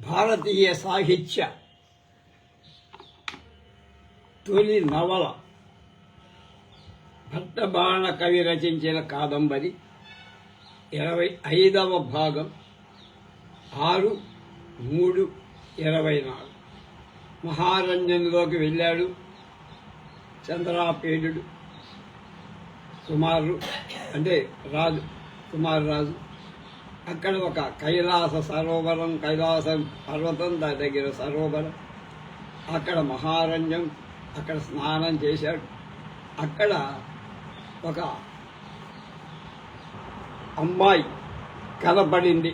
భారతీయ సాహిత్య తొలి నవల భట్టబాణ కవి రచించిన కాదంబరి 25వ భాగం 6/3/24. మహారంజన్లోకి వెళ్ళాడు చంద్రాపేడుడు కుమారుడు, అంటే కుమారరాజు. అక్కడ ఒక కైలాస సరోవరం, కైలాసం పర్వతం దాని దగ్గర సరోవరం, అక్కడ మహారంజన్ అక్కడ స్నానం చేశాడు. అక్కడ ఒక అమ్మాయి కనపడింది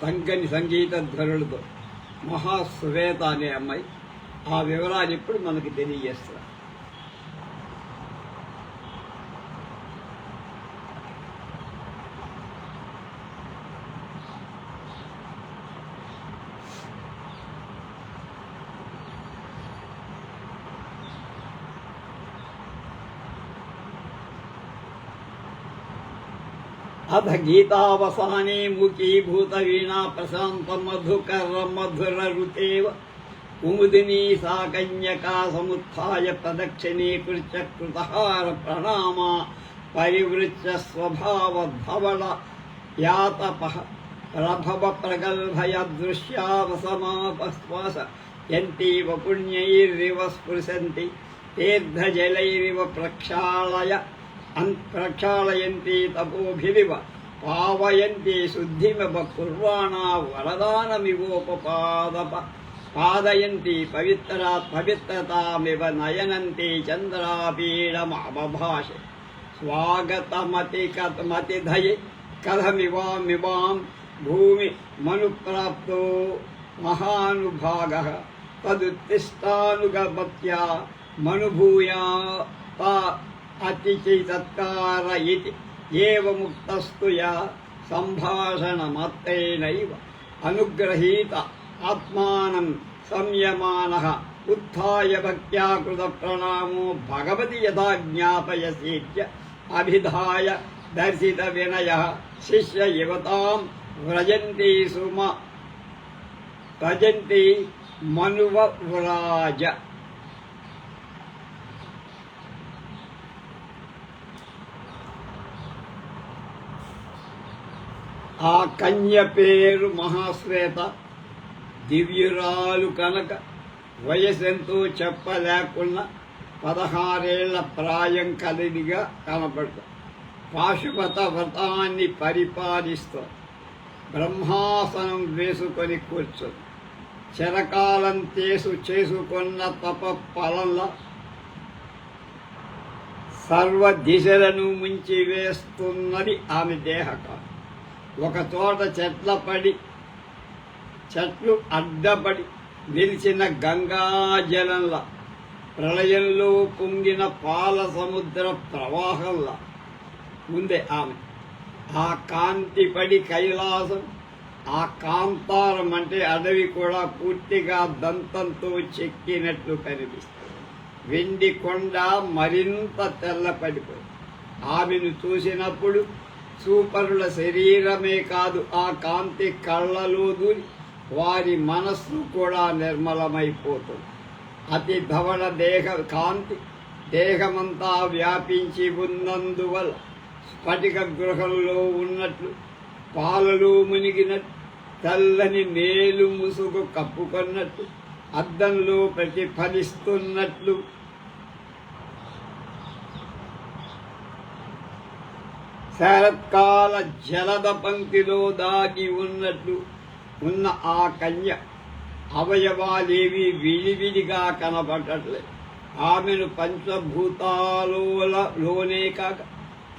సంకని సంగీత ధ్వనులతో, మహాశ్వేత అనే అమ్మాయి. ఆ వివరాలు ఇప్పుడు మనకి తెలియజేస్తారు. అథ గీతావసానే ముఖీభూత వీణా ప్రశాంత మధుకర మధుర రుతేవ కుముదినీ సా కన్యకా సముత్థాయ ప్రదక్షిణీకృత్య కృతహార ప్రణామా పరివృత్య స్వభావధవళ యాతప ప్రభవ ప్రగల్భయదృశ్యావసమాపస్వాస యంతీవ పుణ్యైరివ స్పృశంతి తీర్థజలైరివ ప్రక్షాళయంతి తపోభిరివ పావయంతి శుద్ధిమివ కుర్వాణా వరదానమివోపపాదయంతి పవిత్రతామివ నయనంతి చంద్రాపీడమభాష స్వాగతమతిధయే కథమివామివాం భూమి మనుప్రాప్తో మహానుభాగః తదుత్తిష్టానుగమత్యా మనుభూయా అతిచితత్కార ఇతి ఏవ ముక్తస్తు యా సంభాషణమాత్రేణైవ అనుగ్రహీత ఆత్మానం సంయమానః ఉత్థాయ భక్త్యాకృత ప్రణామో భగవతి యథా జ్ఞాపయసీత్య అభిధాయ దర్శిత వినయః శిష్య యువతాం వ్రజంతి మనువ్రాజ. ఆ కన్య పేరు మహాశ్వేత. దివ్యురాలు కనుక వయసెంతో చెప్పలేకున్నా 16 ఏళ్ల ప్రాయం కలిగిగా కనపడుతుంది. పాశుపత వ్రతాన్ని పరిపాలిస్తూ బ్రహ్మాసనం వేసుకొని కూర్చొని చిరకాలం చేసుకున్న తప ఫలంలో సర్వ దిశలను ముంచి వేస్తున్నది ఆమె దేహకాలం. ఒక చోట చెట్లు అడ్డపడి నిలిచిన గంగాజలంలా, ప్రళయంలో పొంగిన పాల సముద్ర ప్రవాహంలా ఉందే ఆమె. ఆ కాంతి పడి కైలాసం, ఆ కాంతారం అంటే అడవి కూడా పూర్తిగా దంతంతో చెక్కినట్లు కనిపిస్తుంది. వెండి కొండ మరింత తెల్లపడిపోయి ఆమెను చూసినప్పుడు చూపరుల శరీరమే కాదు, ఆ కాంతి కళ్ళలో దూరి వారి మనస్సు కూడా నిర్మలమైపోతుంది. అతి ధవళ కాంతి దేహమంతా వ్యాపించి ఉన్నందువల్ల స్ఫటిక గృహంలో ఉన్నట్లు, పాలలో మునిగినట్టు, తెల్లని మేలు ముసుగు కప్పుకొన్నట్టు, అద్దంలో ప్రతిఫలిస్తున్నట్లు, శరత్కాల జలద పంక్తిలో దాగి ఉన్నట్లు ఉన్న ఆ కన్య అవయవాలేవి విడివిడిగా కనబడట్లేదు. ఆమెను పంచభూతాలలోనే కాక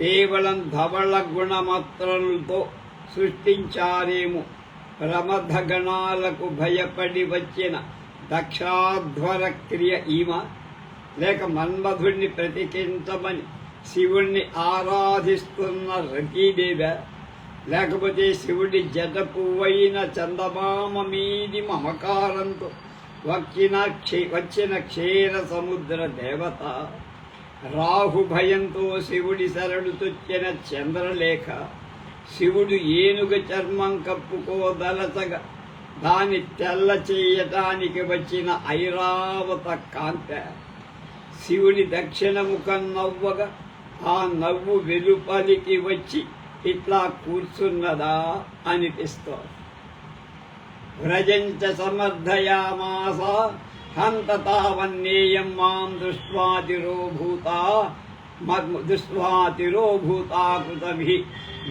కేవలం ధవళ గుణమాత్రలతో సృష్టించారేమో. ప్రమథగణాలకు భయపడి వచ్చిన దక్షాధ్వర క్రియ ఈమ, లేక మన్మధుడిని ప్రతికించమని శివుణ్ణి ఆరాధిస్తున్న రతీదేవ, లేకపోతే శివుడి జట పువ్వైన చందమామ మీది మమకారంతో వచ్చిన క్షీర సముద్ర దేవత, రాహు భయంతో శివుడి శరణు తొచ్చిన చంద్రలేఖ, శివుడు ఏనుగ చర్మం కప్పుకోదలచగా దాని తెల్ల చేయటానికి వచ్చిన ఐరావత కాంత శివుని దక్షిణ ముఖం నవ్వగా ఆ నవ్వు వెలుపలికి వచ్చి ఇట్లా కూర్చున్నదా అనిపిస్తోంది. వ్రజంచ సమర్థయామాస హంత తావన్నేయం మాం దృష్ట్వా తిరోభూతా కృతభిః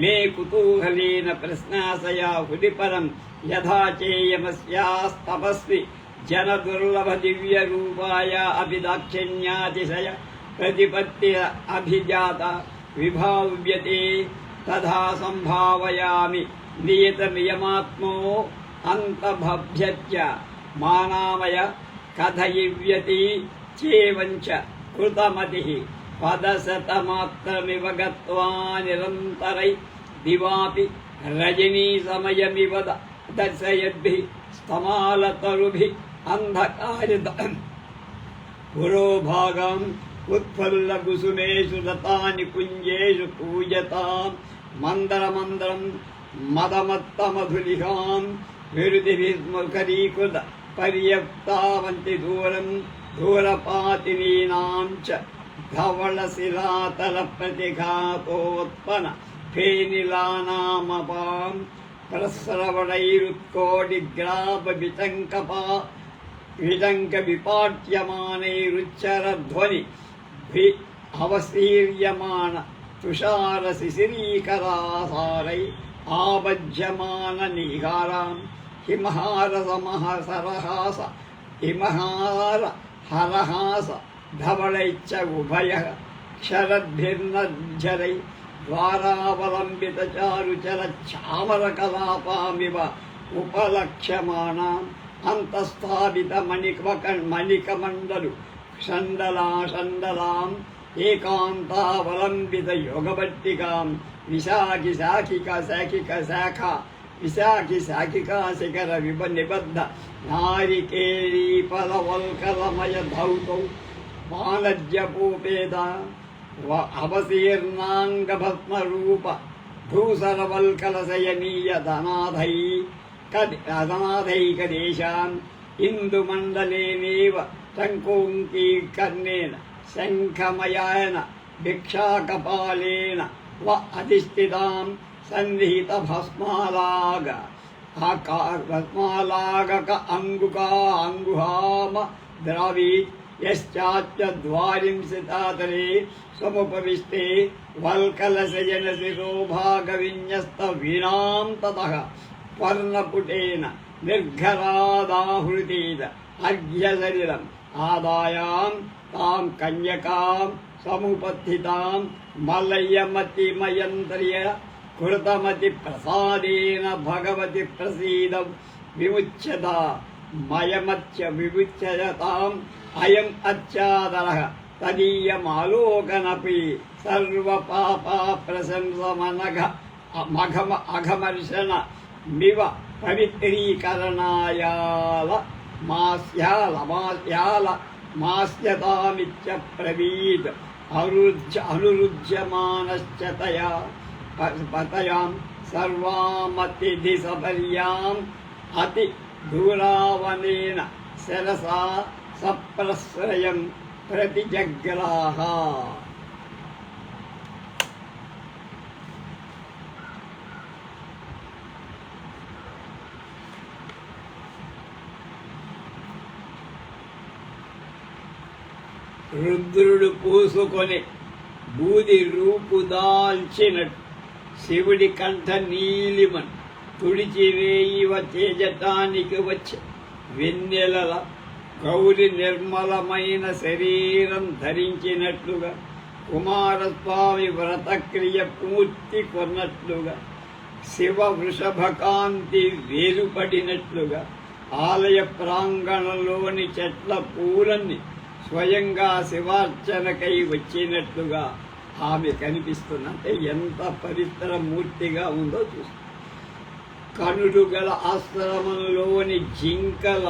మే కుతూహలేన ప్రశ్నాసయా హృదిపరం యథా చేయమస్యాస్తపస్వి జనదుర్లభ దివ్య రూపాయ అభిదాక్షిణ్యాతిశయ ప్రతిపత్తి అభిజాత విభావ్యతే తథా సంభావయామి నియతమియమాత్మో అంతభభ్యత్య మానామయ కథయివ్యతి చేవంచ కృతమతిః పదశతమాత్రమివ గత్వా నిరంతరై దివాపి రజనీ సమయమివ దర్శయద్భిః స్తమాలతరుభిః అంధకారిత పురోభాగం ఉత్ఫుల్ల కుసుమేషు రతాని కుంజేషు పూజతాం మందరమందరం మదమత్తమధులిహాం విరుదిభిర్ముఖరీకృత పర్యప్తావంతి దూరం దూరపాతినీనాం చ ధవళశిలాతల ప్రతిఘాతోత్పన్న ఫేనిలానామపాం ప్రస్రవణైరుత్కోటిగ్రాప విటంక విపాట్యమానైరుచ్చరధ్వని అవశీర్యమాణ తుషార శిశిరీకరాసారై ఆబధ్యమాన నిఘారాం హిమహార సమహసరహాస హిమహార హరహాస ధవళైచ్చ ఉభయ క్షరద్భిర్నజ్జరై ద్వారావలంబిత చారుచర చామర కలాపామివ ఉపలక్ష్యమాణాం అంతఃస్థాపిత మణికమండలు షండలాం ఏకాంతావలంబిత యోగభట్టికాం విశాఖి శాఖికా శిఖర నిబద్ధ నారికేళీ ఫలవల్కలమయ ధౌతౌ వానజ్యపూపేద అవశీర్ణాంగభస్మరూప ధూసరవల్కలశయనీయ ధనాధైకదేశాన్ ఇందుమండలేనేవ టంకోంకీకర్ణేన శంఖమయాన భిక్షాకపాలేన వ అధిష్ఠితాం సన్నిహిత భస్మాలాగక అంగుహామ ద్రావీత్ యశ్చాత్యద్వారింశతాతరే సముపవిష్టే వల్కలశయన శిరోభాగవిన్యస్త వీణాం తతః పర్ణపుటేన నిర్ఘరాదాహృతీత అర్ఘ్యశరీరం ఆదాయాం తాం కన్యకాం సముపస్థితాం మలయమతిమయంత్ర్య కృతమతి ప్రసాదేన భగవతి ప్రసీద విముచ్యత మయమత్య విముచ్యతాం అయం అచ్చాదరః తదీయమాలోకనపి సర్వపాపా ప్రశంసమనఘ అఘమర్షణ మివ పవిత్రీకరణాయాల మాస్యతామిత్య ప్రవీద్ అనురుధ్యమానశ్చ పతయాం సర్వామతిథి సపర్యాం అతి దూరావనేన శరసా సప్రశ్రయం ప్రతిజగ్రాహ. రుద్రుడు పూసుకొని బూది రూపుదాల్చినట్టు శివుడి కంఠ నీలిమన్ తుడిచివేయివ తేజటానికి వచ్చి వెన్నెలల గౌరి నిర్మలమైన శరీరం ధరించినట్లుగా కుమారస్వామి వ్రతక్రియ పూర్తి కొన్నట్లుగా శివ వృషభకాంతి వేరుపడినట్లుగా ఆలయ ప్రాంగణంలోని చెట్ల పూలన్నీ స్వయంగా శివార్చనకై వచ్చినట్లుగా ఆమె కనిపిస్తున్నంటే ఎంత పవిత్ర మూర్తిగా ఉందో చూస్తుంది. కనుడు గల ఆశ్రమంలోని జింకల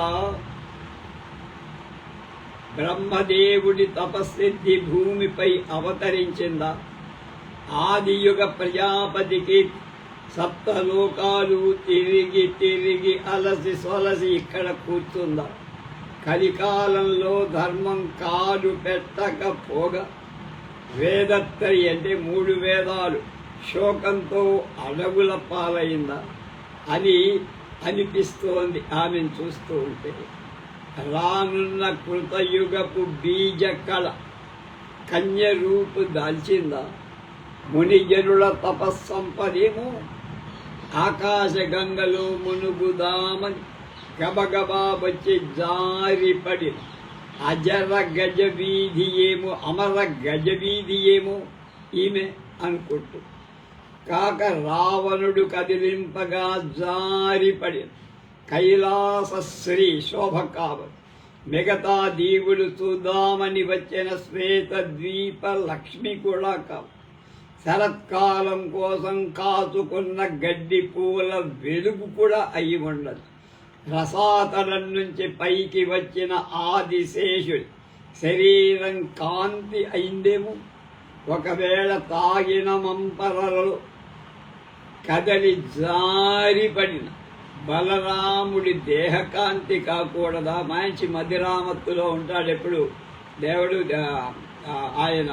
బ్రహ్మదేవుడి తపస్సిద్ధి భూమిపై అవతరించిందా? ఆదియుగ ప్రజాపతికి సప్తలోకాలు తిరిగి తిరిగి అలసి సొలసి ఇక్కడ కూర్చుందా? కలికాలంలో ధర్మం కాలు పెట్టకపోగా వేదత్రయి అంటే 3 వేదాలు శోకంతో అడవుల పాలైందా అని అనిపిస్తోంది ఆమెను చూస్తూ ఉంటే. రానున్న కృతయుగపు బీజ కళ కన్య రూపు దాల్చిందా? మునిజనుల తపస్సంపదేమో ఆకాశ గంగలో మునుగుదామని గబగబా వచ్చి జారిపడి అజర గజవీధి ఏమో అమర గజవీధి ఏమో ఈమె అనుకుంటూ కాక రావణుడు కదిలింపగా జారిపడి కైలాస శ్రీ శోభ కావదు. మిగతా దీవులు చూద్దామని వచ్చిన శ్వేత ద్వీప లక్ష్మి కూడా కావు. శరత్కాలం కోసం కాచుకున్న గడ్డి పూల వెలుగు కూడా అయి ఉండదు. రసాతలం నుంచి పైకి వచ్చిన ఆదిశేషుడి శరీరం కాంతి అయిందేమో. ఒకవేళ తాగిన మంపరలో కదలి జారిపడిన బలరాముడి దేహకాంతి కాకూడదా? మంచి మధిరామత్తులో ఉంటాడు ఎప్పుడు దేవుడు. ఆయన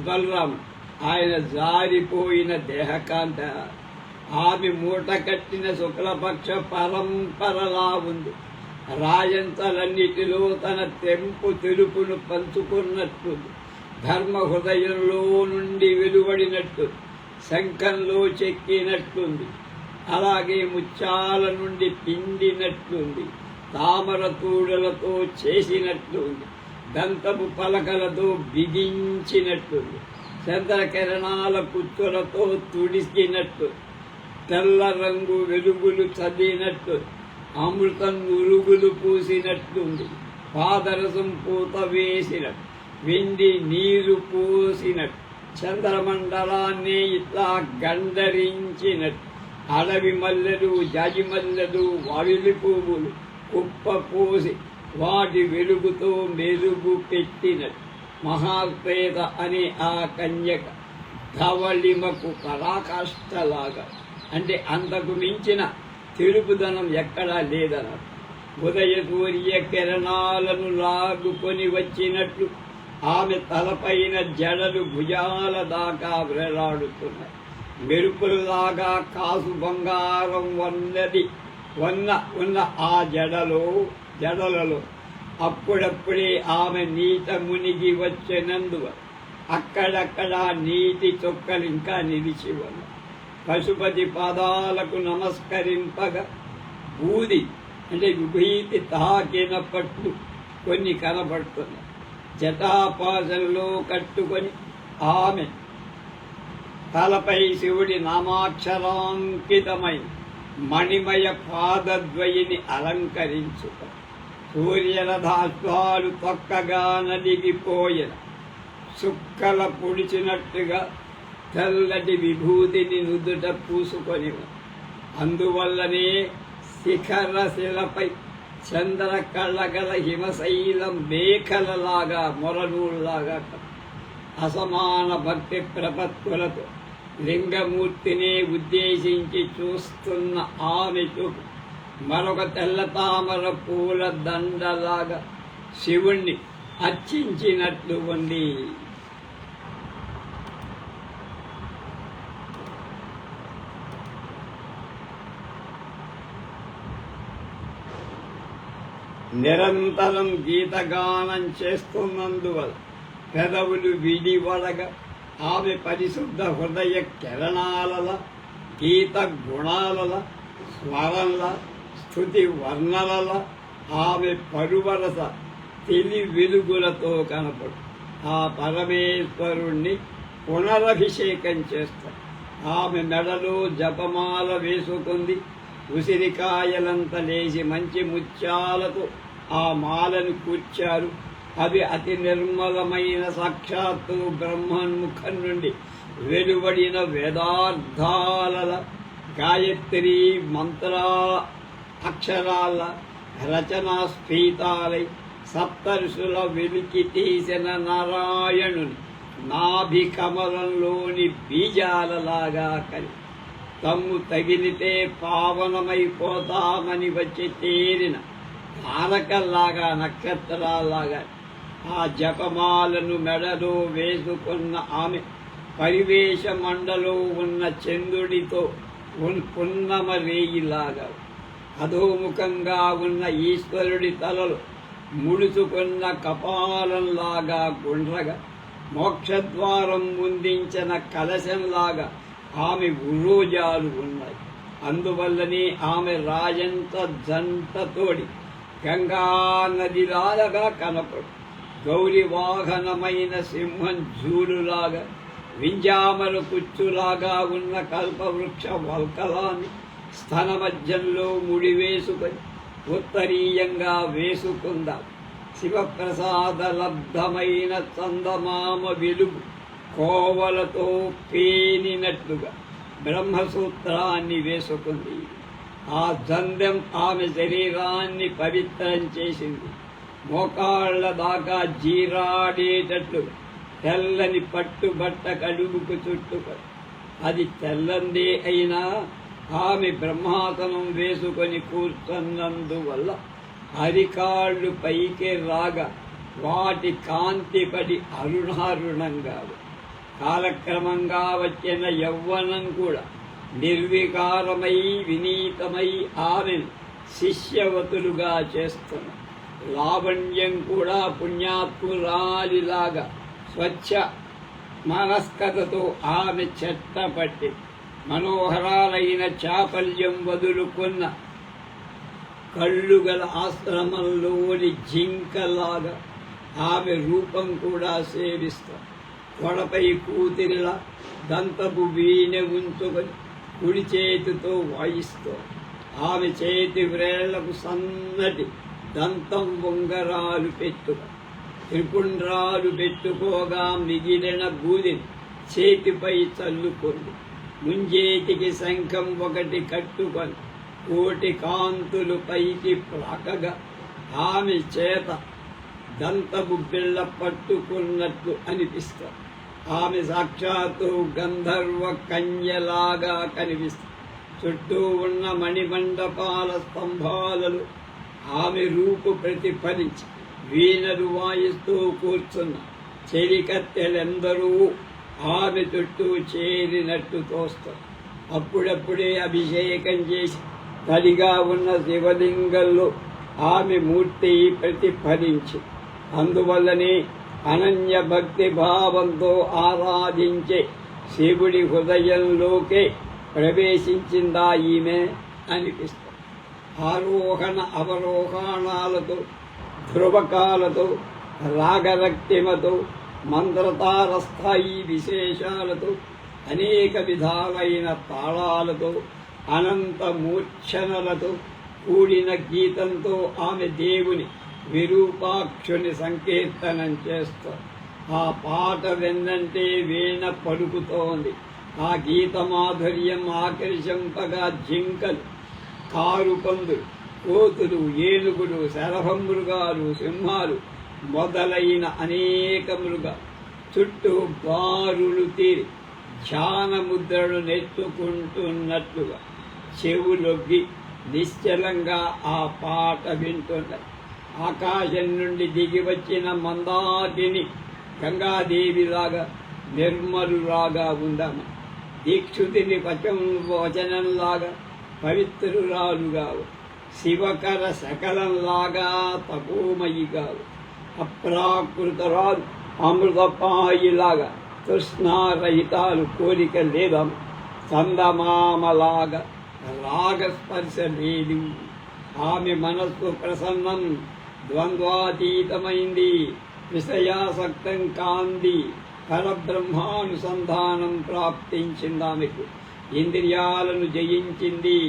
బలరాముడు ఆయన జారిపోయిన దేహకాంత ఆమె మూట కట్టిన శుక్లపక్ష పరంపరలా ఉంది. రాయంతలన్నిటిలో తన తెంపు తెలుపును పంచుకున్నట్టుంది. ధర్మ హృదయంలో నుండి వెలువడినట్టు శంఖంలో చెక్కినట్లుంది. అలాగే ముత్యాల నుండి పిండినట్లుంది. తామర తూడలతో చేసినట్లుంది. దంతపు పలకలతో బిగించినట్లుంది. చంద్రకిరణాల కుచ్చులతో తుడిసినట్టు తెల్ల రంగు వెలుగులు చదివినట్టు అమృతం ఉరుగులు పూసినట్లుంది. పాదరసం పూత వేసినట్టు వెండి నీరు పోసినట్టు చంద్రమండలాన్ని ఇట్లా గండరించినట్టు అడవి మల్లెలు జాజి మల్లెలు వావిలి పువ్వులు కుప్ప పోసి వాటి వెలుగుతో మెరుగు పెట్టినట్టు మహాశ్వేత అనే ఆ కన్యక ధవళిమకు పరాకాష్ఠలాగా అంటే అంతకు మించిన తెలుపుదనం ఎక్కడా లేదన్నారు. ఉదయ సూర్య కిరణాలను లాగుకొని వచ్చినట్లు ఆమె తలపైన జడలు భుజాల దాకా వేలాడుతున్నాయి. మెరుపులలాగా కాసు బంగారం ఉన్న ఆ జడలలో అప్పుడప్పుడే ఆమె నీట మునిగి వచ్చినందువ అక్కడక్కడ నీటి చొక్కలు ఇంకా నిలిచి ఉన్నాయి. పశుపతి పాదాలకు నమస్కరింపగా బూది అంటే విభూతి తాకిన పట్లు కొన్ని కనబడుతున్నాయి. జటాపాసనలో కట్టుకొని ఆమె తలపై శివుడి నామాక్షరాంకితమై మణిమయ పాదద్వయిని అలంకరించుట సూర్యరథాశ్వాలు తొక్కగా నలిగిపోయిన సుక్కల పొడిచినట్టుగా తెల్లటి విభూతిని నుదుట పూసుకొని అందువల్లనే శిఖర శిలపై చంద్ర కళ్ళగల హిమశైలం మేఖలలాగా మొరనూళ్ళలాగా అసమాన భక్తి ప్రపత్తులతో లింగమూర్తిని ఉద్దేశించి చూస్తున్న ఆమె చూపు మరొక తెల్ల తామర పూల దండలాగా శివుణ్ణి అర్చించినట్లు ఉంది. నిరంతరం గీతగానం చేస్తున్నందువల్ల పెదవులు విడివడగా ఆమె పరిశుద్ధ హృదయ కిరణాలల గీత గుణాలల స్వరంల స్థుతి వర్ణలల ఆమె పరువరస తెలి వెలుగులతో కనపడు ఆ పరమేశ్వరుణ్ణి పునరభిషేకం చేస్తారు. ఆమె మెడలో జపమాల వేసుకుంది. ఉసిరికాయలంత లేచి మంచి ముత్యాలతో ఆ మాలను కూర్చారు. అవి అతి నిర్మలమైన సాక్షాత్తు బ్రహ్మన్ముఖం నుండి వెలువడిన వేదార్థాల గాయత్రి మంత్ర అక్షరాల రచనా స్ఫీతాలై సప్తర్షుల వెలికి తీసిన నారాయణుని నాభి కమలంలోని బీజాలలాగా కలి తమ్ము తగిలితే పావనమైపోతామని వచ్చి తేరిన తారకల్లాగా నక్షత్రాల్లాగా ఆ జపమాలను మెడలో వేసుకున్న ఆమె పరివేశ మండలో ఉన్న చంద్రుడితో పున్నమ రేయిలాగా అధోముఖంగా ఉన్న ఈశ్వరుడి తలలో ముడుచుకున్న కపాలంలాగా గుండ్రగా మోక్షద్వారం ముందించిన కలశంలాగా ఆమె ఉరోజాలు ఉన్నాయి. అందువల్లనే ఆమె రాజంత జంటతోడి గంగా నదిలాగా కనపడు. గౌరి వాహనమైన సింహం జూలులాగా వింజామల కుచ్చులాగా ఉన్న కల్పవృక్ష వల్కలాన్ని స్థన మధ్యంలో ముడివేసుకొని ఉత్తరీయంగా వేసుకుందాం. శివప్రసాద లబ్ధమైన చందమామ వెలుగు కోవలతో పేనినట్లుగా బ్రహ్మసూత్రాన్ని వేసుకుంది. ఆ జందెం ఆమె శరీరాన్ని పవిత్రం చేసింది. మోకాళ్ల దాకా జీరాడేటట్లుగా తెల్లని పట్టుబట్ట కడుగుకు చుట్టుకొని అది తెల్లందే అయినా ఆమె బ్రహ్మాసనం వేసుకొని కూర్చున్నందువల్ల అరికాళ్ళు పైకి రాగా వాటి కాంతి పడి అరుణారుణంగా కాలక్రమంగా వచ్చిన యవ్వనం కూడా నిర్వికారమై వినీతమై ఆమెను శిష్యవతులుగా చేస్తున్న లావణ్యం కూడా పుణ్యాత్మురాలిలాగా స్వచ్ఛ మనస్కతతో ఆమె చెట్టపట్టి మనోహరాలైన చాపల్యం వదులుకున్న కళ్ళుగల ఆశ్రమంలోని జింకలాగా ఆమె రూపం కూడా సేవిస్తాం. తొడపై కూతిరిలా దంతపు వీణె ఉంచుకొని కుడి చేతితో వాయిస్తూ ఆమె చేతి వ్రేళ్లకు సన్నటి దంతం ఉంగరాలు పెట్టుగా త్రిపుండ్రాలు పెట్టుకోగా మిగిలిన బూదిని చేతిపై చల్లుకుంది. ముంజేతికి శంఖం ఒకటి కట్టుకొని కోటి కాంతులు పైకి ప్రాకగా ఆమె చేత దంతపు బిళ్ళ పట్టుకున్నట్లు అనిపిస్తారు. ఆమె సాక్షాత్తు గంధర్వ కన్యలాగా కనిపిస్తుంది. చుట్టూ ఉన్న మణిమండపాల స్తంభాలలో ఆమె రూపు ప్రతిఫలించి వీణలు వాయిస్తూ కూర్చున్న చెలికత్తెలెందరూ ఆమె చుట్టూ చేరినట్టు తోస్తారు. అప్పుడప్పుడే అభిషేకం చేసి తడిగా ఉన్న శివలింగంలో ఆమె మూర్తి ప్రతిఫలించి అందువల్లనే అనన్య భక్తి భావంతో ఆరాధించే శివుడి హృదయంలోకే ప్రవేశించిందా ఈమె అనిపిస్తుంది. ఆరోహణ అవరోహణాలతో ధ్రువకాలతో రాగరక్తిమతో మంత్రతారస్థాయి విశేషాలతో అనేక విధాలైన తాళాలతో అనంత మూర్ఛనలతో కూడిన గీతంతో ఆమె దేవుని విరూపాక్షుని సంకీర్తనం చేస్తారు. ఆ పాట వెన్నంటే వీణ పలుకుతోంది. ఆ గీత మాధుర్యం ఆకర్షింపగా జింకలు, కారు పందులు, కోతులు, ఏనుగులు, శరభమృగాలు, సింహాలు మొదలైన అనేక మృగాలు చుట్టూ బారులు తీరి ధ్యాన ముద్రలు నెత్తుకుంటున్నట్లుగా చెవులొగ్గి నిశ్చలంగా ఆ పాట వింటున్నాయి. ఆకాశం నుండి దిగి వచ్చిన మందాకిని గంగాదేవిలాగా నిర్మలులాగా ఉందాము. దీక్షుతిని వచనంలాగా పవిత్రురాలుగా, శివకర శకలంలాగా తపోమయిగావు, అప్రాకృతరాలు అమృతపాయిలాగా తృష్ణారహితాలు కోరిక లేదము. చందమామలాగా రాగస్పర్శ లేదు. ఆమె మనస్సు ప్రసన్నం, ద్వంద్వాతీతమైంది, విషయాసక్తం కాంది, పరబ్రహ్మానుసంధానం ప్రాప్తించింది. ఆమెకు ఇంద్రియాలను జయించింది.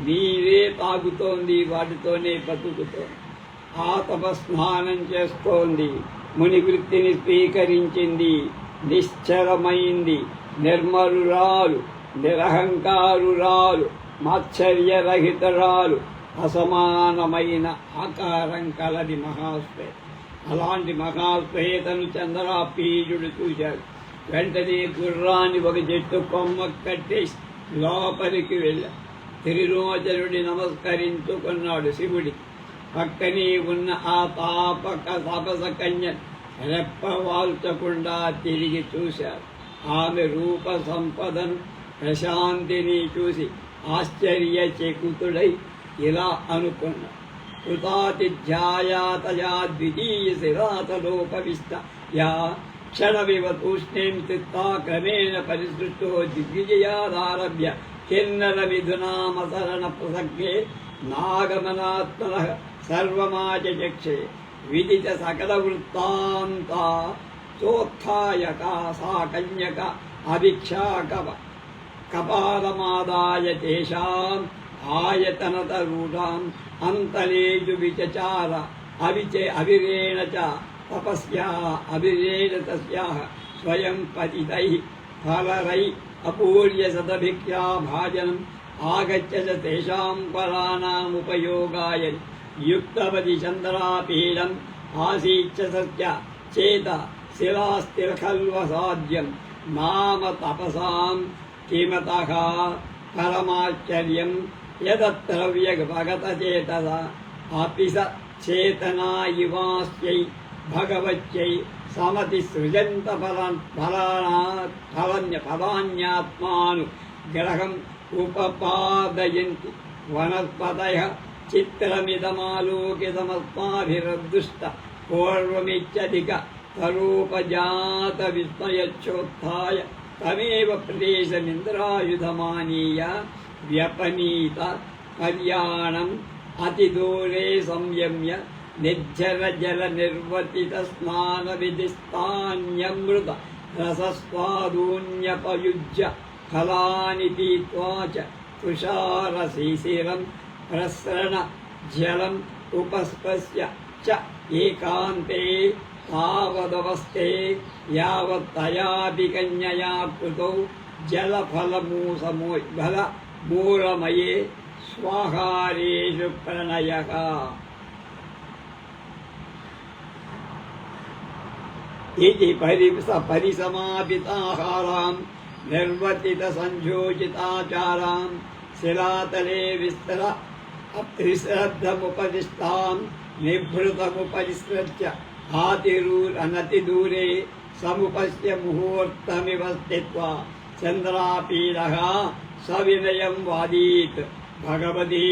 నీరే తాగుతోంది, వాటితోనే బతుకుతోంది. ఆతపస్నానం చేస్తోంది, ముని వృత్తిని స్వీకరించింది, నిశ్చలమైంది, నిర్మలురాలు, నిరహంకారురాలు, మాత్సర్యరహితరాలు, అసమానమైన ఆకారం కలది మహాశ్వేత. అలాంటి మహాశ్వేతను చంద్రాపీజుడు చూశాడు. వెంటనే గుర్రాన్ని ఒక చెట్టు కొమ్మ కట్టేసి లోపలికి వెళ్ళాడు. త్రిలోచనుడి నమస్కరించుకున్నాడు శివుడి. పక్కనే ఉన్న ఆ తపస కన్య రెప్పవాల్చకుండా తిరిగి చూశాడు. ఆమె రూప సంపదను ప్రశాంతిని చూసి ఆశ్చర్యచకితుడై ఇలా అనుకున్నాడు. కృతాతిధ్యాయాతయా ద్వితీయ శిరాతలోపవిష్ట యా క్షణమివ తూష్ణీం చిత్తా క్రమేణ పరిసృష్టో దిగ్విజయాదారభ్య కిన్నర మిథునామసరణ ప్రసక్తే నాగమనాత్మనః సర్వమాచక్షే విదిత సకల వృత్తాంత చోత్థాయక సా కన్యక అభిక్షాకవ కపాలమాదాయ తేషాం ఆయతనతరూఢాం అంతలేజు విచచార అవిరేణ చ తపస్యాః అవిరేణ తస్యాః స్వయం పతితైః ఫలరై అపూర్య శతభిక్షా భాజనం ఆగత్య చ తేషాం పరాణాముపయోగాయ యుక్తవతి చంద్రాపీడం ఆసీచ్చ సత్య చేత శిలాస్థిరఖల్వసాధ్యం నామ తపసాం కిమతః పరమాశ్చర్యం యదత్ర వ్యగభగతచేతస అపి స చేతనా ఇవాస్యై భగవత్యై సమతి సృజంత ఫలాన్యాత్మాను గ్రహం ఉపపాదయంతి వనస్పతయః చిత్రమిదమాలోకితమస్మాభిరదృష్ట పూర్వమిత్యధిక తరూపజాత విస్మయచ్చోత్థాయ తమేవ ప్రదేశమింద్రాయుధమానీయ వ్యపనీత కళ్యాణం అతిదూరే సంయమ్య నిర్జర జల నిర్వర్తిత స్నాన విధిస్తాన్యమృత రసస్వాదూన్యపయుజ్య ఫలాని పీత్వా చ తుషార శిశిరం ప్రసరణ జలం ఉపస్పశ్య చ ఏకాంతే తావదవస్తే యావత్తయాపి కన్యయా కృతౌ జలఫలమూలమయే స్వాహారేషు ప్రణయః. ఇది పరిసమాపితాహారాం నిర్వర్తిత సంయోజితాచారాం శిలాతలే విస్తర త్రిశ్రద్ధముపదిష్టాం నిభృతముపరిసృత్య అనతిదూరే సముపశ్య ముహూర్తమివ స్థిత్వా చంద్రాపీడః సవినయం వాదీత్ భగవతి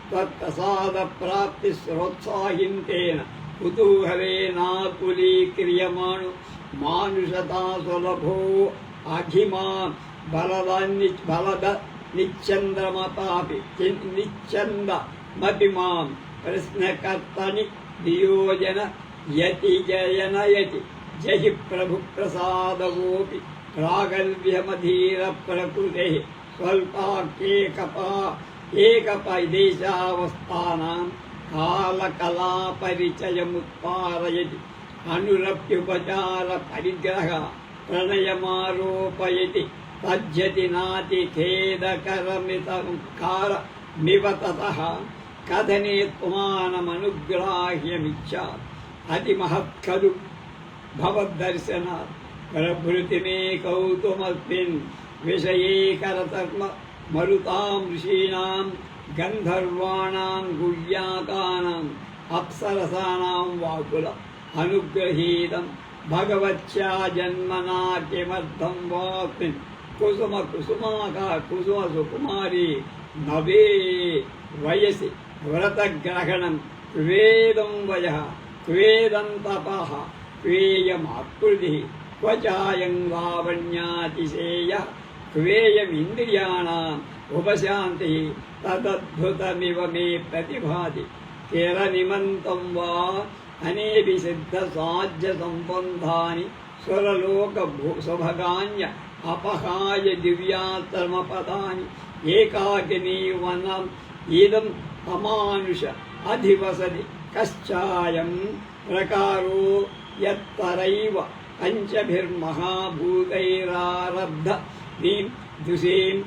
త్వత్ప్రసాద ప్రాప్తి శ్రోత్సాహింతేన కుతూహలేనాకులీక్రియమాణు మానుషతా సులభో అఘిమా బలద నిశ్చంద్రమతాపి నిశ్చందమపి మాం ప్రశ్నకర్తని దియోజన యతి జయనయతి జహి ప్రభు ప్రసాదవోపి ప్రాగల్భ్యమధీర ప్రకృతే స్వల్పాకేకపైదేశావస్థానాం కాలకలాపరిచయముత్పారయతి అనురప్యుపచార పరిగ్రహ ప్రణయమారోపయతి తజ్జతి నాతి ఖేదకరమితకారమివ తతః కథనే త్వానమనుగ్రాహ్యమిచ్చా అతి మహత్కలు భవద్దర్శనాత్ ప్రభృతి మే కౌతుమస్మిన్ విషయేకరతర్మ మరుతాం ఋషీణాం గంధర్వాణాం గుళ్యాకానాం అప్సరసానాం వాకుల అనుగ్రహీతం భగవత్యా జన్మనా కిమర్థం వాస్మిన్ కుసుమ సుకుమారి నవే వయసి వ్రతగ్రహణం వేదం వయః క్వేదం తపః క్వేయమాకృతి క్వచాయం లావణ్యాతిశేయః క్వేయమింద్రియాణాం ఉపశాంతి తదద్భుతమివ మే ప్రతిభాతి చిరనిమంతం వా అనేపి సిద్ధ సాధ్య సంబంధాని స్వరలోక సుభగాన్య అపహాయ దివ్యాత్రమపదాని ఏకాకినీ వనం ఇదం అమానుష అధివసతి కశ్చాయం ప్రకారో యత్తరైవ పంచభిర్మహాభూతైరారబ్ధ నీం దుషీం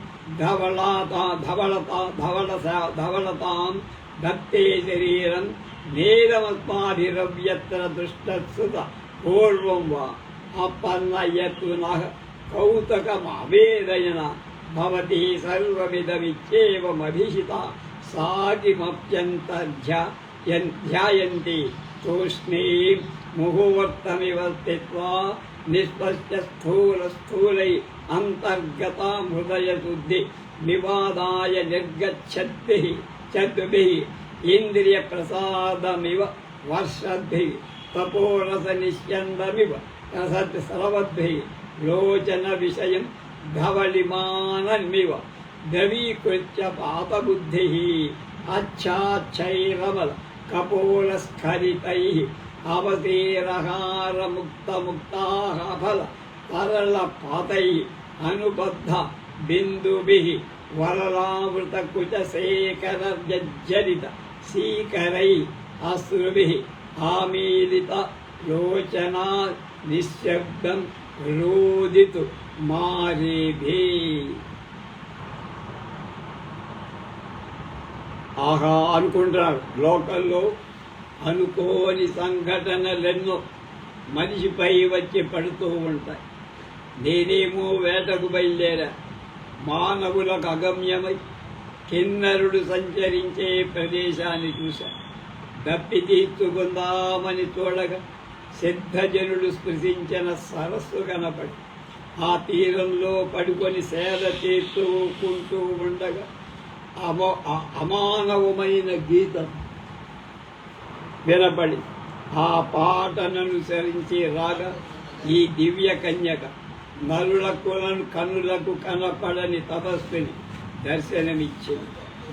ధవళతాం దత్తే శరీరం నేదమస్మాభిరవ్యత్ర దృష్టసుత పూర్వం వా అపన్న యత్తు నః కౌతకమవేదయన భవతి సర్వమిదమిచ్చేవమభిషిత సాగిమప్యంతధ్యాయంతి తూష్ణీం ముహూర్తమివ స్థిత్వా నిస్పశ్య స్థూలై అంతర్గతాం హృదయశుద్ధి నివాదాయ నిర్గచ్చద్భిః ఇంద్రియ ప్రసాదమివ వర్షద్భిః తపోరసనిష్యందమివ రసత్ సరవద్భిః లోచన విషయం ధవళిమానన్మివ ద్రవీకృత్య పాతబుద్ధిః అచ్ఛాచ్చైరమల కపోలస్ఖలితైః అవతీరహారముక్తముక్తాః ఫల తరళపాతైః అనుబద్ధ బిందుభిః వరలావృతకుచశేఖరజజ్జలిత శీకరైః అశ్రుభిః ఆమీలిత లోచనా నిశ్శబ్దం రోదితు మారేభిః. ఆహా అనుకుంటున్నారు. లోకల్లో అనుకోని సంఘటనలెన్నో మనిషిపై వచ్చి పడుతూ ఉంటాయి. నేనేమో వేటకు బయలుదేరా. మానవులకు అగమ్యమై కిన్నరుడు సంచరించే ప్రదేశాన్ని చూశా. దప్పి తీర్చుకుందామని చూడగా సిద్ధజనుడు స్పృశించిన సరస్సు కనపడి ఆ తీరంలో పడుకొని సేద తీర్చుకుంటూ ఉండగా అమానవమైన గీతం వినపడి ఆ పాటననుసరించి రాగా ఈ దివ్య కన్యక నరులకు కనులకు కనపడని తపస్సుని దర్శనమిచ్చింది.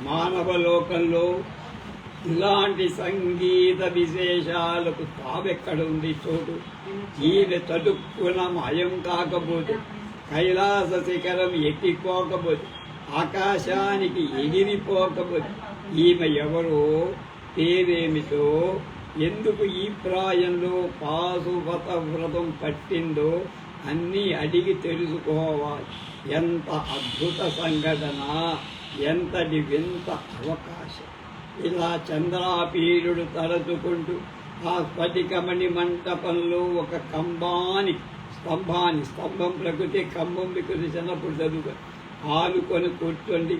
మానవ లోకంలో ఇలాంటి సంగీత విశేషాలకు తావెక్కడ ఉంది చోటు? ఈమె చదుక్కున మాయం కాకపోతే, కైలాస శిఖరం ఎక్కిపోకపోతే, ఆకాశానికి ఎగిరిపోకపోతే ఈమె ఎవరో, పేరేమిటో, ఎందుకు ఈ ప్రాయంలో పాశుపత వ్రతం పట్టిందో అన్నీ అడిగి తెలుసుకోవాలి. ఎంత అద్భుత సంఘటన, ఎంతటి వింత అవకాశం. ఇలా చంద్రాపీరుడు తలచుకుంటూ ఆ స్ఫటికమణి మంటపంలో ఒక స్తంభం ప్రకృతి, కంబం వికృతి చిన్నప్పుడు చదువుగా ఆనుకొని కూర్చోండి.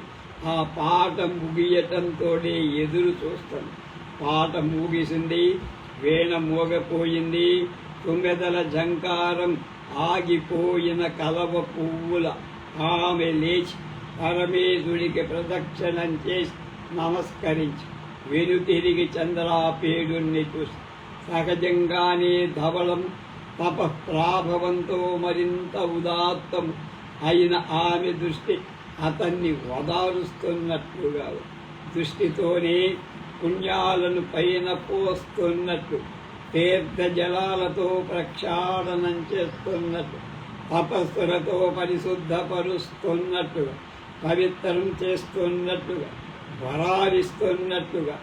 ఆ పాట ముగియటంతోనే ఎదురు చూస్తాను. పాట ముగిసింది, వీణ మోగపోయింది, తుమ్మెదల జంకారం ఆగిపోయిన కలవ పువ్వుల ఆమె లేచి పరమేశుడికి ప్రదక్షిణం చేసి నమస్కరించి వెనుతిరిగి చంద్రాపేడుణ్ణి చూసి సహజంగానే ధవళం తపఃప్రాభవంతో మరింత ఉదాత్తం అయిన ఆమె దృష్టి అతన్ని ఓదారుస్తున్నట్లుగా, దృష్టితోనే పుణ్యాలను పైన పోస్తున్నట్లు, తీర్థ జలాలతో ప్రక్షాళనం చేస్తున్నట్లు, తపస్సులతో పరిశుద్ధపరుస్తున్నట్టుగా, పవిత్రం చేస్తున్నట్టుగా, వరాలిస్తున్నట్టుగా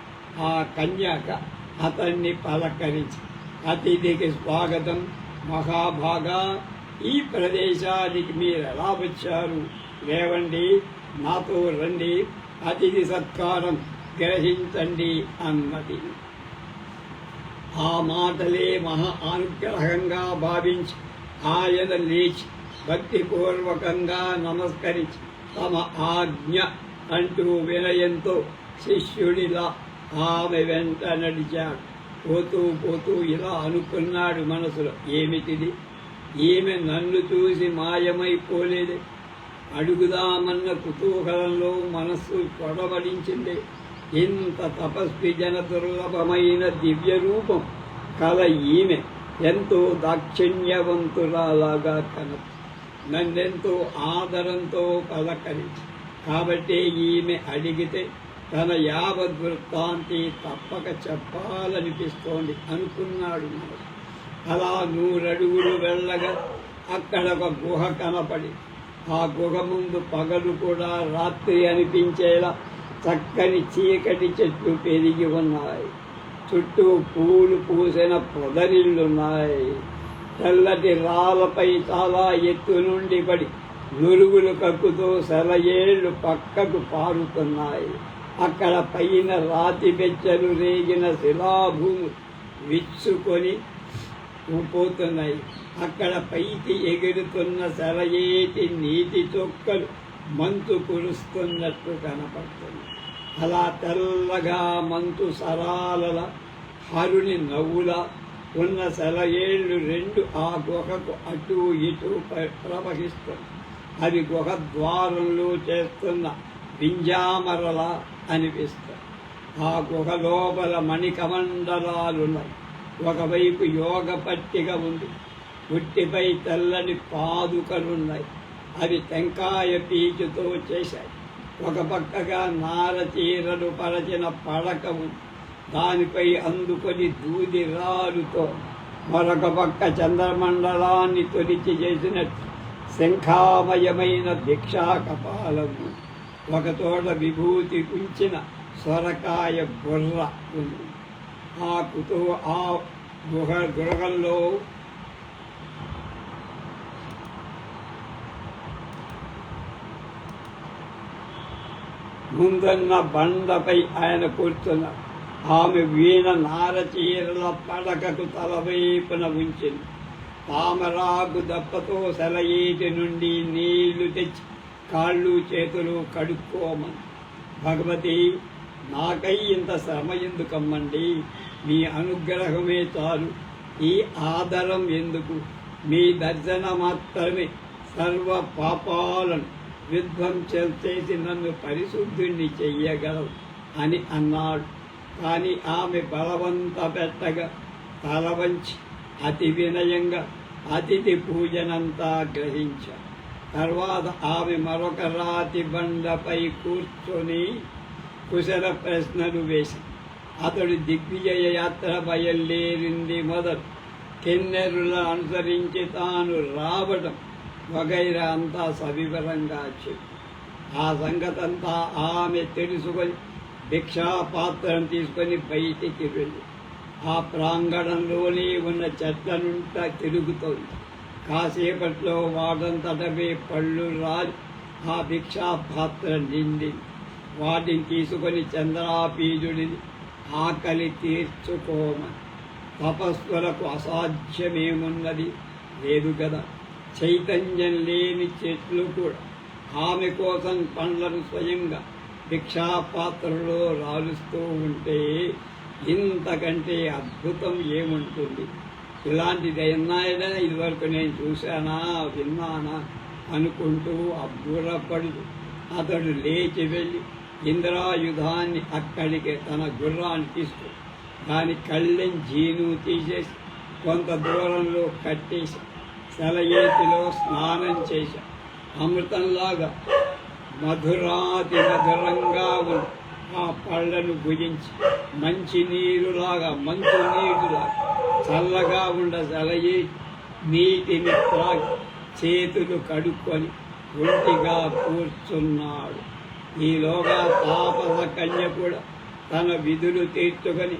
ఆ కన్యక అతన్ని పలకరించి, అతిథికి స్వాగతం, మహాభాగా ఈ ప్రదేశానికి మీరు ఎలా వచ్చారు? లేవండి, నాతో రండి, అతిథి సత్కారం గ్రహించండి అన్నది. ఆ మాటలే మహా అనుగ్రహంగా భావించి ఆయన లేచి భక్తిపూర్వకంగా నమస్కరించి తమ ఆజ్ఞ అంటూ వినయంతో శిష్యుడిలా ఆమె వెంట నడిచాడు. పోతూ ఇలా అనుకున్నాడు మనసులో, ఏమిటిది? ఈమె నన్ను చూసి మాయమైపోలేదే. అడుగుదామన్న కుతూహలంలో మనస్సు కొడబడించింది. ఇంత తపస్వి జన దుర్లభమైన దివ్య రూపం కల ఈమె ఎంతో దాక్షిణ్యవంతురాలాగా కనదు. నన్నెంతో ఆదరంతో పలకరించి, కాబట్టి ఈమె అడిగితే తన యావద్వృత్తాంతి తప్పక చెప్పాలనిపిస్తోంది అనుకున్నాడు. అలా 100 అడుగులు వెళ్ళగా అక్కడ ఒక గుహ కనపడి, ఆ గుహ ముందు పగలు కూడా రాత్రి అనిపించేలా చక్కని చీకటి చెట్లు పెరిగి ఉన్నాయి. చుట్టూ పూలు పూసిన పొదరిల్లున్నాయి. తెల్లటి రాళ్ళపై చాలా ఎత్తు నుండి పడి నురుగులు కక్కుతూ సెలయేళ్లు పక్కకు పారుతున్నాయి. అక్కడ పైన రాతి బెచ్చలు రేగిన శిలాభూము విచ్చుకొని పోతున్నాయి. అక్కడ పైకి ఎగురుతున్న సెలయేటి నీటి చొక్కలు మంచు కురుస్తున్నట్టు కనపడుతుంది. అలా తెల్లగా మంచు సరాలల హరుని నవ్వుల ఉన్న సెలయేళ్ళు రెండు ఆ గుహకు అటు ఇటు ప్రవహిస్తుంది. అవి గుహ ద్వారంలో చేస్తున్న వింజామరలా అనిపిస్తాయి. ఆ గుహ లోపల మణికమండలాలున్నాయి. ఒకవైపు యోగ పట్టిక ఉంది. పుట్టిపై తెల్లని పాదుకలున్నాయి. అవి టెంకాయ పీచుతో చేశాయి. ఒక పక్కగా నారచీరలు పరచిన పడక ఉంది. దానిపై అందుకొని దూది రాలుతో మరొక పక్క చంద్రమండలాన్ని తొలిచి చేసినట్టు శంఖామయమైన భిక్షా కపాలము. ఒకచోట విభూతి ఉంచిన సొరకాయ బుర్ర ఉంది. ఆకుతో ఆ గృహంలో ముందున్న బండపై ఆయన కూర్చున్నారు. ఆమె వీణ నారచీరల పడకకు తలవైపున ఉంచింది. తామరాకు దప్పతో సెలయేటి నుండి నీళ్లు తెచ్చి కాళ్ళు చేతులు కడుక్కోమని. భగవతి, నాకై ఇంత శ్రమ ఎందుకమ్మండి? మీ అనుగ్రహమే చాలు. ఈ ఆదరం ఎందుకు? మీ దర్శన మాత్రమే సర్వ పాపాలను విధ్వంసం చేసి నన్ను పరిశుద్ధుణ్ణి చెయ్యగలవు అని అన్నాడు. కానీ ఆమె బలవంత పెట్టగా తల వంచి అతి వినయంగా అతిథి పూజనంతా గ్రహించారు. తర్వాత ఆమె మరొక రాతి బండపై కూర్చొని కుశల ప్రశ్నలు వేసి అతడు దిగ్విజయ యాత్ర బయలుదేరింది మొదలు కిన్నెరులను అనుసరించి తాను రావడం వగైరా అంతా సవివరంగా చెప్పి ఆ సంగతంతా ఆమె తెలుసుకొని భిక్షాపాత్రను తీసుకొని బయటికి వెళ్ళి ఆ ప్రాంగణంలోనే ఉన్న చెట్లనుంట తిరుగుతోంది. కాసేపట్లో వాటంతటవే పళ్ళు రాలి ఆ భిక్షాపాత్ర నిండి వాటిని తీసుకొని చంద్రాపీజుడిని ఆకలి తీర్చుకోమని. తపస్సులకు అసాధ్యమేమున్నది లేదు కదా. చైతన్యం లేని చెట్లు కూడా ఆమె కోసం పండ్లను స్వయంగా భిక్షాపాత్రలో రాలుస్తూ ఉంటే ఇంతకంటే అద్భుతం ఏముంటుంది? ఇలాంటిది ఎన్నాయినా ఇదివరకు నేను చూశానా విన్నానా అనుకుంటూ అబ్బురపడుతూ అతడు లేచి వెళ్ళి ఇంద్రాయుధాన్ని అక్కడికి తన గుర్రాన్ని తీసుకు దాని కళ్ళెం జీను తీసేసి కొంత దూరంలో కట్టేసి సెలయేటిలో స్నానం చేశా. అమృతంలాగా మధురాతి మధురంగా ఉన్న ఆ పళ్ళను భుజించి మంచి నీరులాగా మంచు నీరులాగా చల్లగా ఉండ సెలయేటి నీటిని త్రాగి చేతులు కడుక్కొని ఒంటిగా కూర్చున్నాడు. ఈలోగా తాపస కన్య కూడా తన విధులు తీర్చుకొని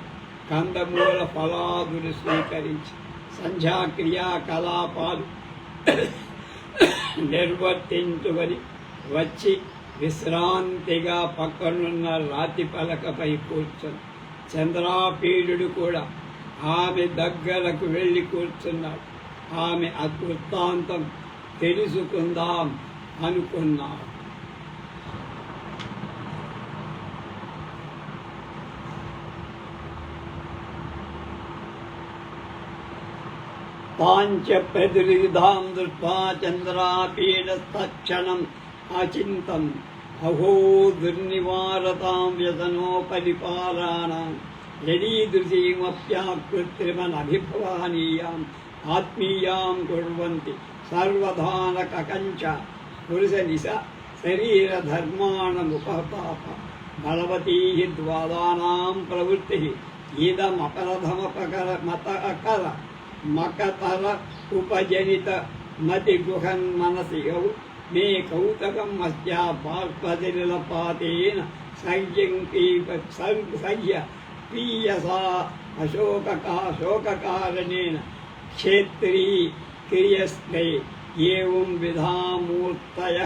కందమూల ఫలాదులు స్వీకరించి సంధ్యాక్రియాకలాపాలు నిర్వర్తించుకొని వచ్చి విశ్రాంతిగా పక్కనున్న రాతి పలకపై కూర్చొని చంద్రాపీడుడు కూడా ఆమె దగ్గరకు వెళ్ళి కూర్చున్నాడు. ఆమె వృత్తాంతం తెలుసుకుందాం అనుకున్నాడు. పాంచ ప్రతిరిధాం దృష్ట్వా చంద్రాపీడస్తక్షణం అచింతం అహో దుర్నివారతాం వ్యసనోపరిపాలానాం యదీదృశీమప్యాకృత్రిమనభిభవానీయాం ఆత్మీయాం కుర్వంతి సర్వధానకంచ పురుషనిశ శరీరధర్మాణముపతాప బలవతీ ద్వాదానాం ప్రవృత్తి ఇదమపరధమపకర మతకర మకతర ఉపజనిత మతి గుహన్ మనసి మే కౌతకం అస్యా బాష్పదిలపాతేన సయ్య పీయసా శోకకారణేన క్షేత్రీ క్రియస్తే ఏం విధామూర్తయ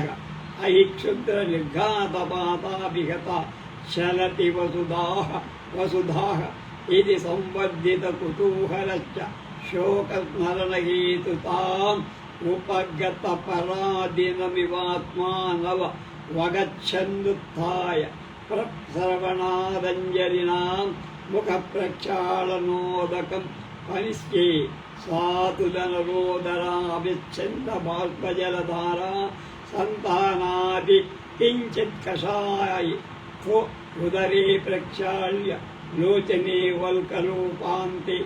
అహి క్షుద్ర నిర్ఘాతపాతా విగత చలతి వసుధాః ఇది సంవర్ధిత కుతూహలశ్చ శోకస్మరణహేతుతాం ఉపగత పరాదినమివాత్మానవ వగచ్చందుత్థాయ ప్రశ్రవణాదంజలినాం ముఖ ప్రక్షాళనోదకం పనిష్యే స్వాతులనరోదరాభిచ్ఛిన్న బాష్పజలధారా సంతానాది కించిత్ కషాయి ఉదరే ప్రక్షాళ్య లోచనే వల్కరూపాంతే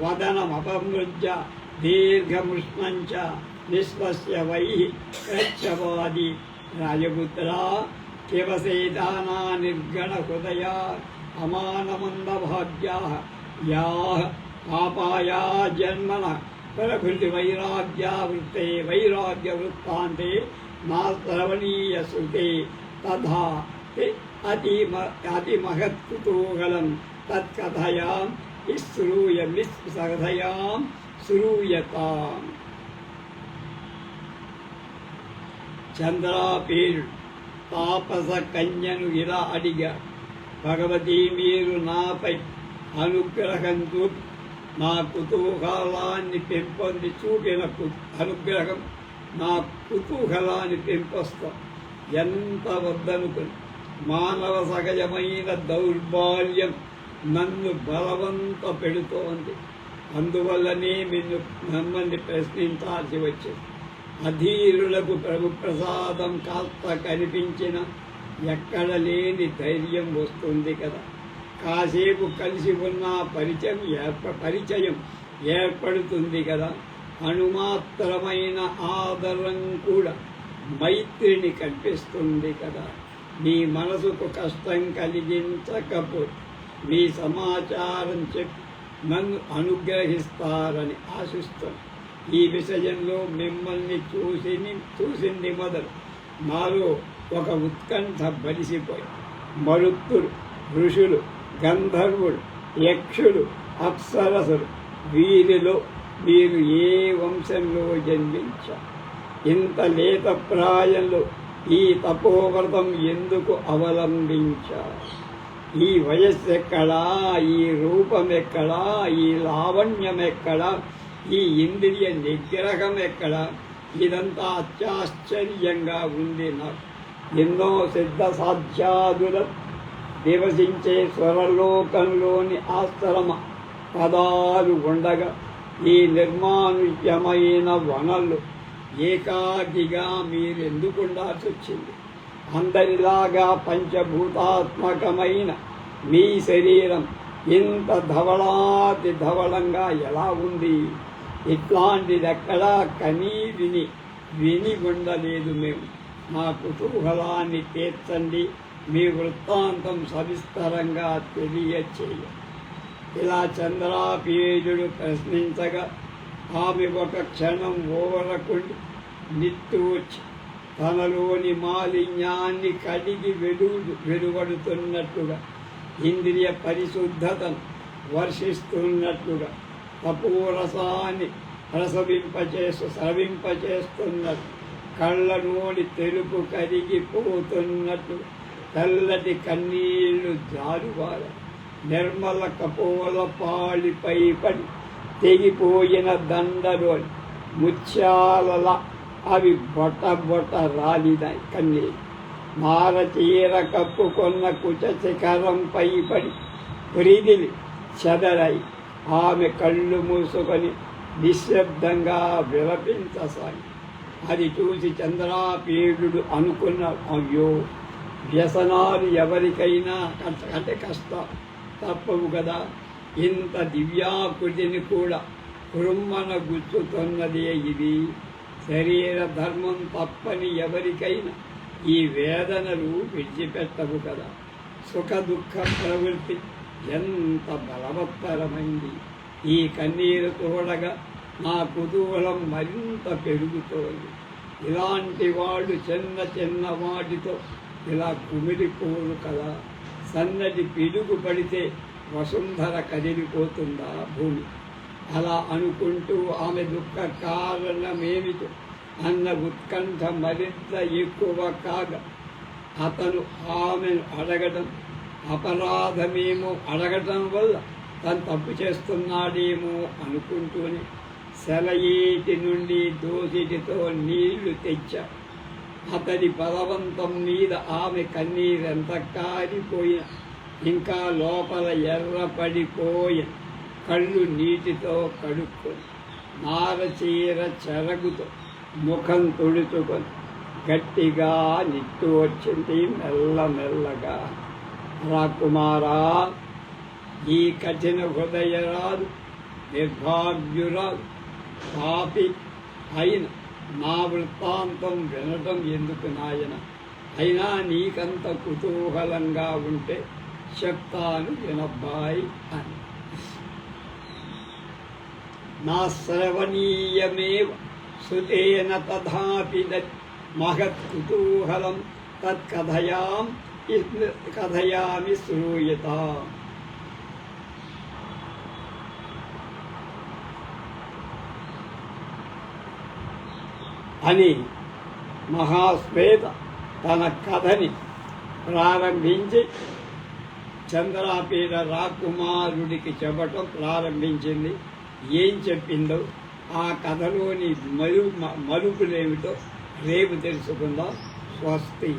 వదనమపమృజ్య దీర్ఘముష్ణంచ నిశ్వస్య వై ప్రచ్చవాది రాజపుత్రా కివసేదానా నిర్గణ హృదయా అమానమందభాగ్యాః యాః పాపాయా జన్మన ప్రకృతి వైరాగ్యావృత్తే వైరాగ్యవృత్తాంతే నా శ్రవణీయ శృతే తథా అతిమహత్కుతూహలం తత్కథయాం శ్రూయమిస్కథయాం శ్రూయతాం. చంద్రాపీరుడు తాపస కన్యను ఇలా అడిగా, భగవతి మీరు నాపై అనుగ్రహం చూపి నా కుతూహలాన్ని చూపిన అనుగ్రహం నా కుతూహలాన్ని పెంపొస్తాం. ఎంత వద్దనుకుని మానవ సహజమైన దౌర్బల్యం నన్ను బలవంత పెడుతోంది. అందువల్లనే మిమ్మల్ని ప్రశ్నించాల్సి వచ్చింది. అధీరులకు ప్రభు ప్రసాదం కాస్త కనిపించిన ఎక్కడ లేని ధైర్యం వస్తుంది కదా. కాసేపు కలిసి ఉన్న పరిచయం ఏర్పడుతుంది కదా. అణుమాత్రమైన ఆదరం కూడా మైత్రిని కల్పిస్తుంది కదా. మీ మనసుకు కష్టం కలిగించకపోతే మీ సమాచారం చెప్పి నన్ను అనుగ్రహిస్తారని ఆశిస్తాను. ఈ విషయంలో మిమ్మల్ని చూసింది మొదలు నాలో ఒక ఉత్కంఠ బలిసిపోయి మరుత్తులు, ఋషులు, గంధర్వులు, యక్షులు, అప్సరసులు వీరిలో మీరు ఏ వంశంలో జన్మించారు? ఇంత లేత ప్రాయంలో ఈ తపోవ్రతం ఎందుకు అవలంబించారు? ఈ వయస్సు ఎక్కడా? ఈ రూపం ఎక్కడా? ఈ లావణ్యం ఎక్కడా? ఈ ఇంద్రియ నిగ్రహం ఎక్కడా? ఇదంతా అత్యాశ్చర్యంగా ఉంది నాకు. ఎన్నో సిద్ధ సాధ్యాదుల నివసించే స్వరలోకంలోని ఆశ్రమ పదాలు ఉండగా ఈ నిర్మానుష్యమైన వనలు ఏకాకిగా మీరెందుకు ఉండాల్సి వచ్చింది? అందరిలాగా పంచభూతాత్మకమైన మీ శరీరం ఇంత ధవళాతి ధవళంగా ఎలా ఉంది? ఇట్లాంటిదెక్కడా కనీ విని ఉండలేదు మేము. మా కుతూహలాన్ని తీర్చండి, మీ వృత్తాంతం సవిస్తరంగా తెలియచేయండి. ఇలా చంద్రాపీయుడు ప్రశ్నించగా ఆమె ఒక క్షణం ఓరకుండి నిట్టూర్చి తనలోని మాలిన్యాన్ని కడిగి వెలువడుతున్నట్టుగా, ఇంద్రియ పరిశుద్ధతను వర్షిస్తున్నట్టుగా, తపోరసాన్ని స్రవింపచేస్తున్నట్టు, కళ్ళలోని తెలుపు కరిగిపోతున్నట్టు, తెల్లటి కన్నీళ్లు జారువార నిర్మల కపోల పాళిపై పడి తెగిపోయిన దండలోని ముత్యాలలా అవి బొట్ట రాలినాయి కన్నీళ్ళు. మారచీర కప్పుకొన్న కుచ శిఖరంపై పడి ప్రీతిని చెదరై ఆమె కళ్ళు మూసుకొని నిశ్శబ్దంగా విలపించసాగి. అది చూసి చంద్రాపీయుడు అనుకున్నాడు, అయ్యో వ్యసనాలు ఎవరికైనా అంటే కష్టం తప్పవు కదా. ఇంత దివ్యాకృతిని కూడా కురుమ్మన గుచ్చుతున్నదే ఇది. శరీర ధర్మం తప్పని ఎవరికైనా ఈ వేదనలు విడిచిపెట్టవు కదా. సుఖ దుఃఖ ప్రవృత్తి ఎంత బలవత్తరమైంది. ఈ కన్నీరు తోడగా నా కుతూహలం మరింత పెరుగుతోంది. ఇలాంటి వాళ్ళు చిన్న వాటితో ఇలా కుమిలిపోరు కదా. సన్నటి పిడుగు పడితే వసుంధర కదిలిపోతుందా భూమి? అలా అనుకుంటూ ఆమె దుఃఖ కారణమేమిటో అన్న ఉత్కంఠ మరింత ఎక్కువ కాగా అతను ఆమెను అడగడం అపరాధమేమో అడగటం వల్ల తను తప్పు చేస్తున్నాడేమో అనుకుంటూనే సెలయేటి నుండి దోసిటితో నీళ్లు తెచ్చా. అతడి బలవంతం మీద ఆమె కన్నీరెంత కారిపోయిన ఇంకా లోపల ఎర్రపడిపోయిన కళ్ళు నీటితో కడుక్కొని నారచీర చెరగుతో ముఖం తుడుచుకొని గట్టిగా నిట్టు వచ్చింది మెల్లమెల్లగా. రాకుమారా, ఈ కఠిన హృదయరాలు నిర్భాగ్యురాలు పాపి అయిన నా వృత్తాంతం వినటం ఎందుకు నాయన? అయినా నీకంత కుతూహలంగా ఉంటే చెప్తాను వినబ్బాయి అని. నా శ్రవణీయమేవ సుతేన తథాపి మహత్ కుతూహలం కథయామి శ్రూయతాం. అని మహాశ్వేత తన కథని ప్రారంభించి చంద్రాపీడ రాకుమారుడికి చెప్పటం ప్రారంభించింది. ఏం చెప్పిందో ఆ కథలోని మలుపులేమిటో రేపు తెలుసుకుందాం. స్వస్తి.